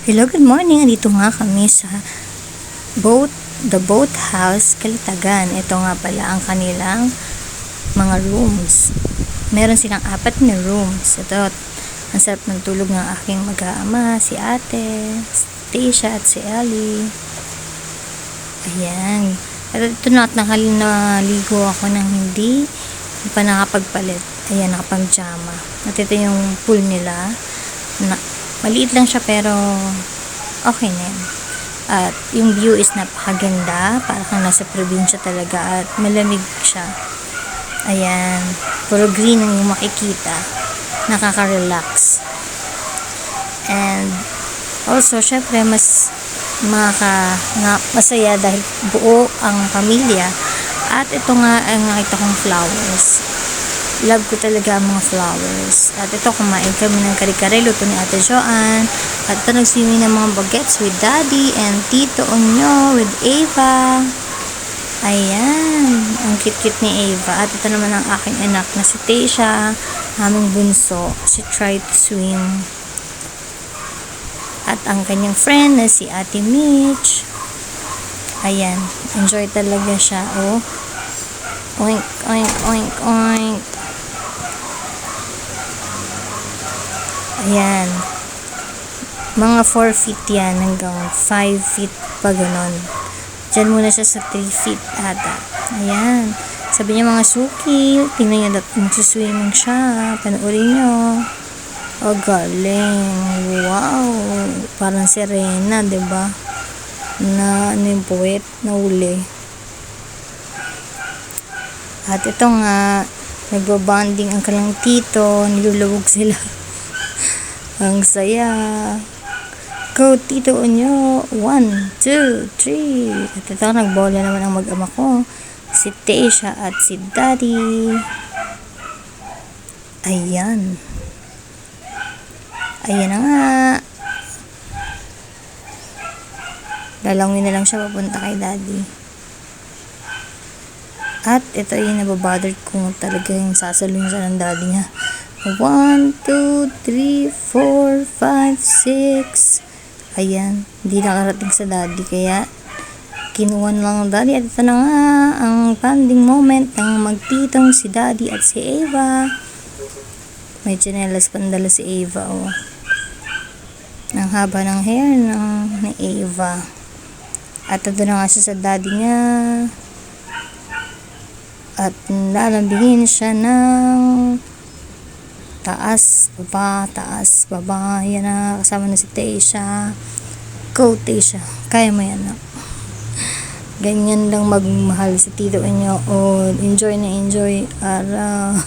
Hello, good morning. Andito nga kami sa the boat house, Kalitagan. Ito nga pala ang kanilang mga rooms. Meron silang 4 na rooms. Ito, ang sarap ng tulog ng aking mag-aama, si ate, si Tisha at si Ellie. Ayan. At ito nakaligo ako ng hindi pa nakapagpalit. Ayan, nakapag-pajama. At ito yung pool nila. Maliit lang siya pero okay na yun. At yung view is napakaganda. Parang kang nasa probinsya talaga at malamig siya. Ayan. Puro green ang makikita. Nakaka-relax. And also, syempre, mas masaya dahil buo ang pamilya. At ito nga ang nakita kong flowers. Love ko talaga ang mga flowers. At ito, kumain kami ng kare-kare, luto ni Ate Joanne. At ito, nag-swimming ng mga bagets with Daddy and Tito Onyo with Ava. Ayan. Ang cute-cute ni Ava. At ito naman ang aking anak na si Tisha, aming bunso. She tried to swim. At ang kanyang friend na si Ate Mitch. Ayan. Enjoy talaga siya. Oh. Oink, oink, oink, oink. Ayan. Mga 4 feet yan hanggang 5 feet pa ganon. Diyan muna siya sa 3 feet ata. Ayan. Sabi niya mga suki. Tingnan niyo nagsiswimming siya. Panoorin niyo. Oh, galing. Wow. Parang sirena, diba? Na ano yung puwet na uli. At ito nga, nagbabanding ang kanilang tito. Nilulubog sila. Ang saya. Go, Tito Onyo. 1, 2, 3. At ito, nagbola naman ang mag-ama ko. Si Tisha at si Daddy. Ayan. Ayan na nga. Lalangin na lang siya papunta kay Daddy. At ito yung nababother kung talaga yung sasalun siya ng Daddy niya. 1, 2, 3, 4, 5, 6. Ayan. Hindi nakarating sa Daddy. Kaya, kinuha lang ng Daddy. At ito na nga, ang bonding moment ng magtitong si Daddy at si Ava. May tsinelas pandala si Ava, oh. Ang haba ng hair ni Ava. At ito na nga siya sa Daddy niya. At lalambingin siya ng taas, baba. Yan na, kasama na si Tisha. Go, Tisha. Kaya mo yan, no? Ganyan lang magmahal si Tito Onyo. O, enjoy na enjoy. Araw.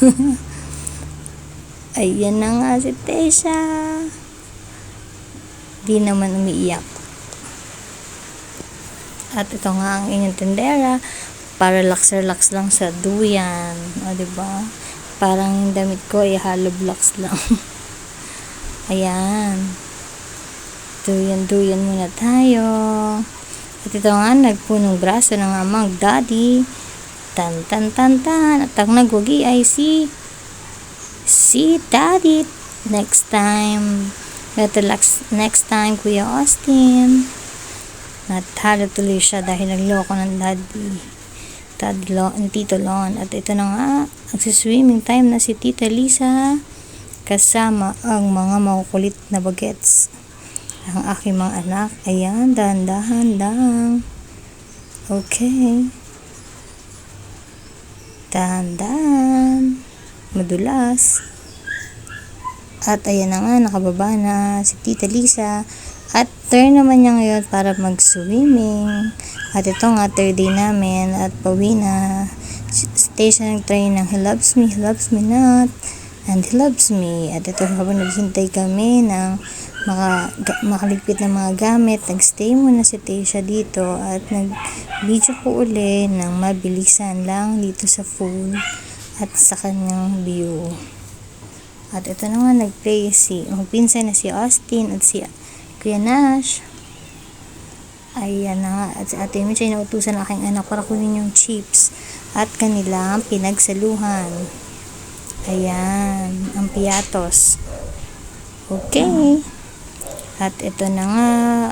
Ayan na nga si Tisha. Di naman umiiyak. At ito nga ang inyong tendera. Para relax lang sa duyan. O, diba? Parang yung damit ko ay hollow blocks lang. Ayan. Duyan muna tayo. At ito nga, nagpunong braso ng amang Daddy. Tan. At ang nagwagi ay si Daddy. Next time, Kuya Austin. Natalo tuloy siya dahil nagloko ng Daddy. Tito Lon. At ito na nga, nagsiswimming time na si Tita Lisa kasama ang mga makukulit na bagets. Ang aking mga anak. Ayan, dahan-dahan lang. Okay. Dahan-dahan. Madulas. At ayan na nga, nakababa na si Tita Lisa. At turn naman niya ngayon para mag-swimming. At ito nga, 3rd day namin. At pauwi na. Station nag-try ng He Loves Me Not. And He Loves Me. At ito, habang naghintay kami ng makaligpit na mga gamit, nagstay muna si Tisha dito. At nag-video ko uli ng mabilisan lang dito sa phone at sa kanyang view. At ito na nga, nag-play magpinsan na si Austin at si Kuya Nash. Ayan na nga. At si Ate Mitch ay nautusan aking anak para kunin yung chips at kanilang pinagsaluhan. Ayan. Ang piatos. Okay. At ito na nga,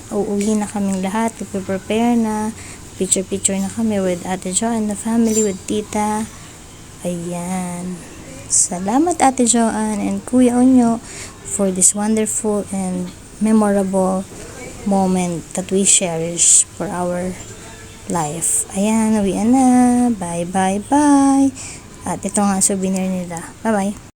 uuwi na kaming lahat, prepare na, picture na kami with Ate Jo and the family, with Tita. Ayan. Salamat Ate Joanne and Kuya Onyo for this wonderful and memorable moment that we cherish for our life. Ayan, uwian na. Bye. At ito nga souvenir nila. Bye.